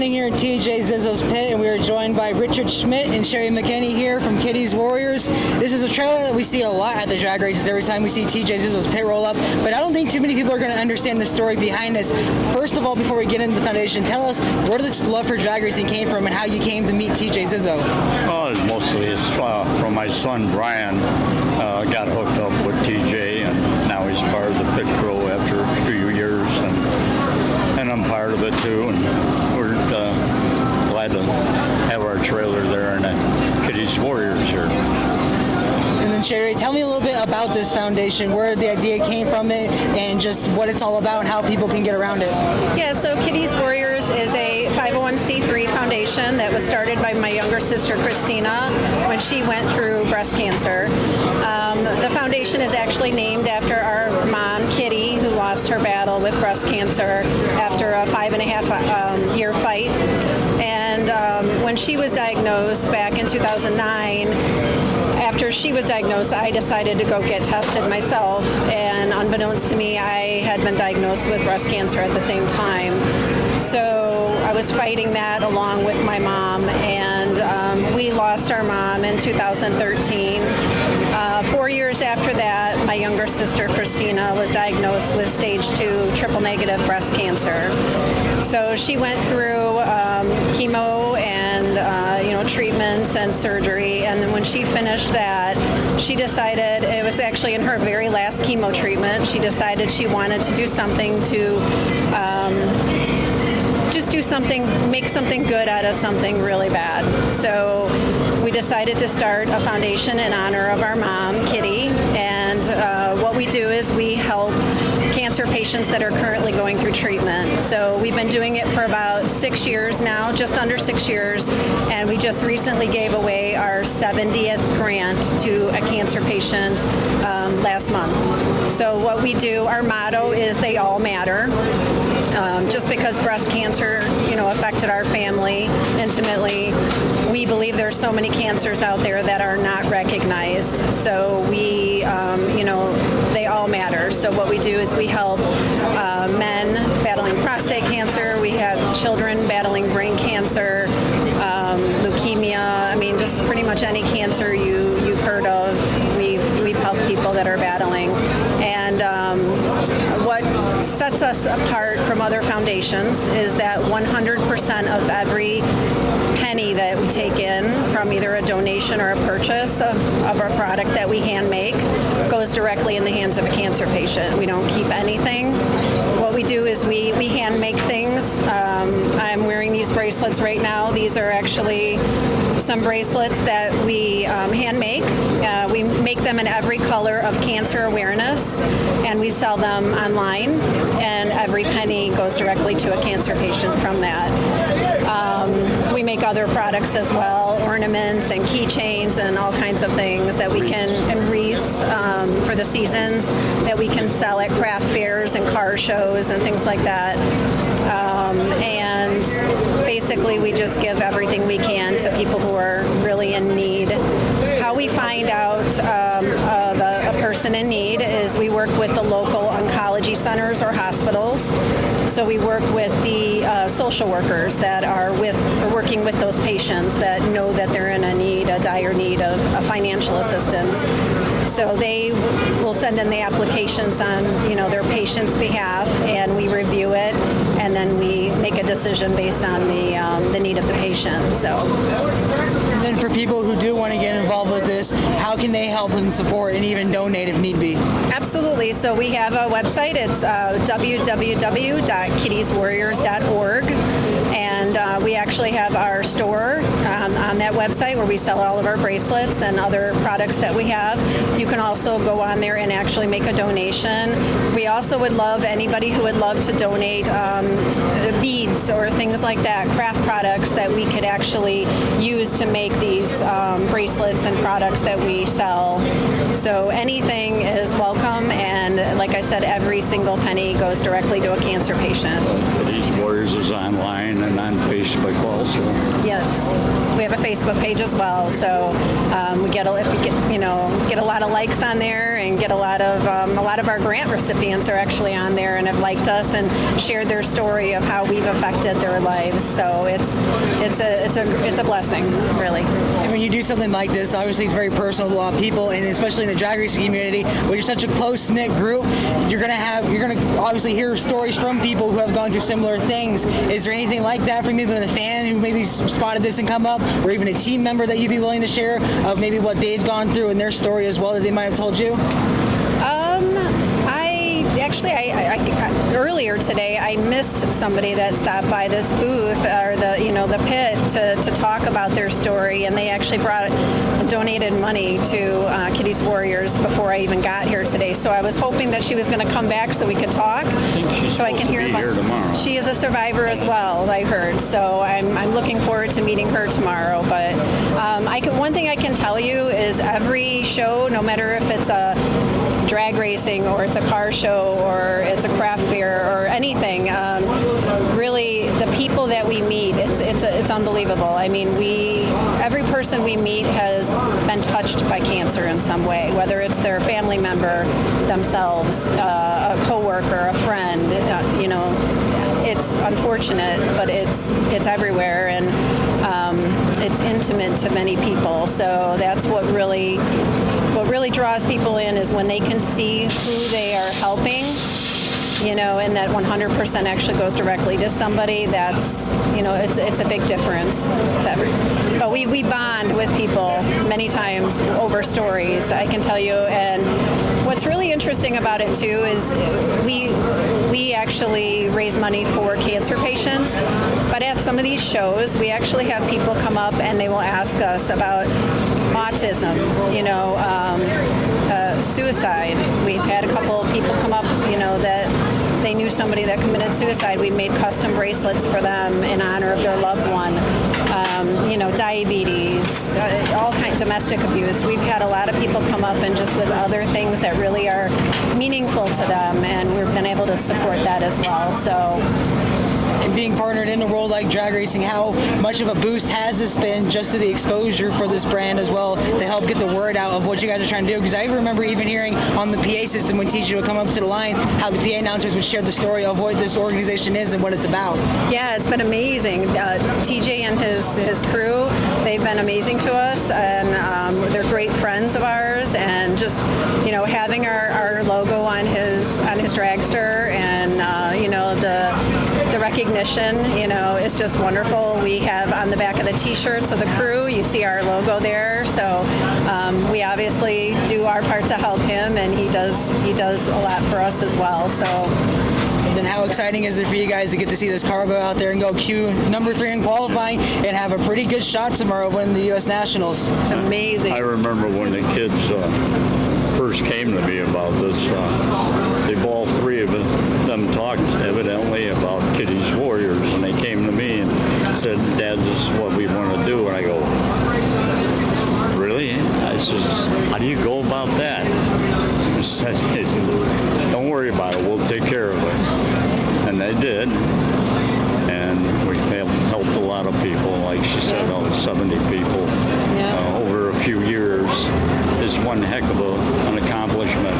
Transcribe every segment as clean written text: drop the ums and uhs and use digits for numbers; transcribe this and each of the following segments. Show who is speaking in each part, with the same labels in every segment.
Speaker 1: standing here in TJ Zizo's pit, and we are joined by Richard Schmidt and Sherry McKinney here from Kitty's Warriors. This is a trailer that we see a lot at the drag races every time we see TJ Zizo's pit roll up, but I don't think too many people are going to understand the story behind this. First of all, before we get into the foundation, tell us where this love for drag racing came from and how you came to meet TJ Zizo.
Speaker 2: Well, mostly it's from my son Brian. Got hooked up with TJ, and now he's part of the pit crew after a few years, and I'm part of it too, and we're glad to have our trailer there in Kitty's Warriors here.
Speaker 1: And then Sherry, tell me a little bit about this foundation, where the idea came from it, and just what it's all about and how people can get around it.
Speaker 3: Yeah, so Kitty's Warriors is a 501c3 foundation that was started by my younger sister Christina when she went through breast cancer. The foundation is actually named after our mom, Kitty, who lost her battle with breast cancer after a 5.5 year fight. And when she was diagnosed back in 2009, after she was diagnosed, I decided to go get tested myself, and unbeknownst to me, I had been diagnosed with breast cancer at the same time. So I was fighting that along with my mom, and we lost our mom in 2013. 4 years after that, my younger sister Christina was diagnosed with stage 2 triple-negative breast cancer. So she went through chemo and treatments and surgery, and then when she finished that, she decided, it was actually in her very last chemo treatment, she decided she wanted to do something to just do something, make something good out of something really bad. So we decided to start a foundation in honor of our mom, Kitty, and what we do is we help cancer patients that are currently going through treatment. So we've been doing it for about 6 years now, just under 6 years, and we just recently gave away our 70th grant to a cancer patient last month. So what we do, our motto is "They all matter." Just because breast cancer, affected our family intimately, we believe there's so many cancers out there that are not recognized. So we, they all matter. So what we do is we help men battling prostate cancer. We have children battling brain cancer, leukemia. I mean, just pretty much any cancer you've heard of. We've helped people that are battling. And what sets us apart from other foundations is that 100% of every penny that we take in from either a donation or a purchase of our product that we hand make goes directly in the hands of a cancer patient. We don't keep anything. What we do is we hand make things. I'm wearing these bracelets right now. These are actually some bracelets that we hand make. We make them in every color of cancer awareness, and we sell them online, and every penny goes directly to a cancer patient from that. We make other products as well, ornaments and keychains and all kinds of things that we can, and wreaths for the seasons that we can sell at craft fairs and car shows and things like that. And basically we just give everything we can to people who are really in need. How we find out of a person in need is we work with the local oncology centers or hospitals. So we work with the social workers that are working with those patients that know that they're in a dire need of financial assistance. So they will send in the applications on their patient's behalf, and we review it, and then we make a decision based on the need of the patient. So.
Speaker 1: And then for people who do want to get involved with this, how can they help and support and even donate if need be?
Speaker 3: Absolutely. So we have a website. It's www.kittieswarriors.org. And we actually have our store on that website where we sell all of our bracelets and other products that we have. You can also go on there and actually make a donation. We also would love anybody who would love to donate beads or things like that, craft products that we could actually use to make these bracelets and products that we sell. So anything is welcome, and like I said, every single penny goes directly to a cancer patient.
Speaker 2: Kitty's Warriors is online. and on Facebook also.
Speaker 3: Yes, we have a Facebook page as well. So we get a lot of likes on there, and get a lot of our grant recipients are actually on there and have liked us and shared their story of how we've affected their lives. So it's a blessing, really.
Speaker 1: And when you do something like this, obviously it's very personal to a lot of people, and especially in the drag racing community, when you're such a close-knit group, you're gonna obviously hear stories from people who have gone through similar things. Is there anything like that from even a fan who maybe spotted this and come up, or even a team member that you'd be willing to share of maybe what they've gone through and their story as well that they might have told you?
Speaker 3: Earlier today, I missed somebody that stopped by this booth or the pit to talk about their story, and they actually donated money to Kitty's Warriors before I even got here today. So I was hoping that she was going to come back so we could talk, so I can hear about
Speaker 2: here tomorrow.
Speaker 3: She is a survivor as well, I heard. So I'm looking forward to meeting her tomorrow. But one thing I can tell you is every show, no matter if it's a drag racing or it's a car show or it's a craft fair or anything, really the people that we meet, it's unbelievable. I mean, every person we meet has been touched by cancer in some way, whether it's their family member, themselves, a coworker, a friend. It's unfortunate, but it's everywhere, and it's intimate to many people. So that's what really draws people in, is when they can see who they are helping, and that 100% actually goes directly to somebody. That's, it's a big difference to everyone. But we bond with people many times over stories, I can tell you. And what's really interesting about it too is we actually raise money for cancer patients, but at some of these shows we actually have people come up and they will ask us about autism, suicide. We've had a couple of people come up, that they knew somebody that committed suicide. We made custom bracelets for them in honor of their loved one. Diabetes, all kinds, domestic abuse. We've had a lot of people come up and just with other things that really are meaningful to them, and we've been able to support that as well. So.
Speaker 1: And being partnered in a world like drag racing, how much of a boost has this been just to the exposure for this brand as well, to help get the word out of what you guys are trying to do? Because I remember even hearing on the PA system when TJ would come up to the line, how the PA announcers would share the story of what this organization is and what it's about.
Speaker 3: Yeah, it's been amazing. TJ and his crew, they've been amazing to us, and they're great friends of ours, and just, having our logo on his dragster, and, the recognition, is just wonderful. We have on the back of the t-shirts of the crew, you see our logo there. So we obviously do our part to help him, and he does a lot for us as well. So.
Speaker 1: Then how exciting is it for you guys to get to see this car go out there and go Q number 3 in qualifying and have a pretty good shot tomorrow winning the U.S. Nationals?
Speaker 3: It's amazing.
Speaker 2: I remember when the kids first came to me about this, all 3 of them talked evidently about Kitty's Warriors, and they came to me and said, "Dad, this is what we want to do." And I go, "Really?" I says, "How do you go about that?" He said, "Don't worry about it. We'll take care of it." And they did. And we helped a lot of people. Like she said, 70 people over a few years is one heck of an accomplishment.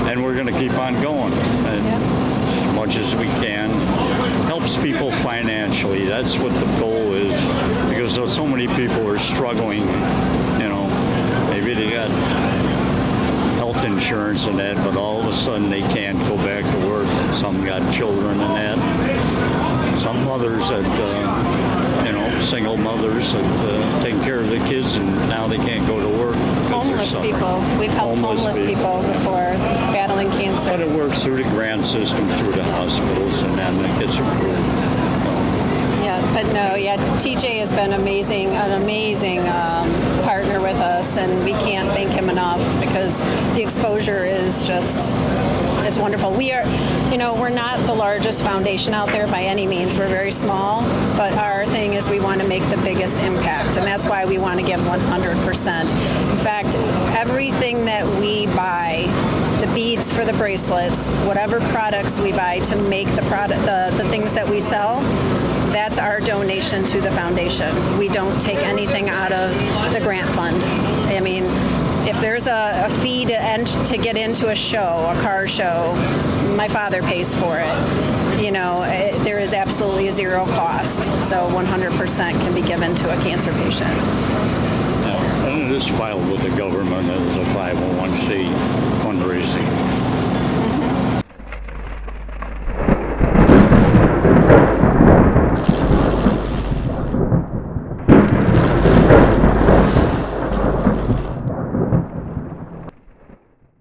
Speaker 2: And we're going to keep on going as much as we can. Helps people financially. That's what the goal is, because so many people are struggling. Maybe they got health insurance and that, but all of a sudden they can't go back to work. Some got children and that. Some mothers that, single mothers that taking care of the kids, and now they can't go to work.
Speaker 3: Homeless people. We've helped homeless people before battling cancer.
Speaker 2: But it works through the grant system, through the hospitals, and then it gets approved.
Speaker 3: TJ has been an amazing partner with us, and we can't thank him enough, because the exposure is just, it's wonderful. We're not the largest foundation out there by any means. We're very small, but our thing is we want to make the biggest impact, and that's why we want to give 100%. In fact, everything that we buy, the beads proceeds for the bracelets, whatever products we buy to make the things that we sell, that's our donation to the foundation. We don't take anything out of the grant fund. I mean, if there's a fee to get into a show, a car show, my father pays for it. You know, there is absolutely zero cost. So 100% can be given to a cancer patient.
Speaker 2: And it is filed with the government as a 501c fundraising.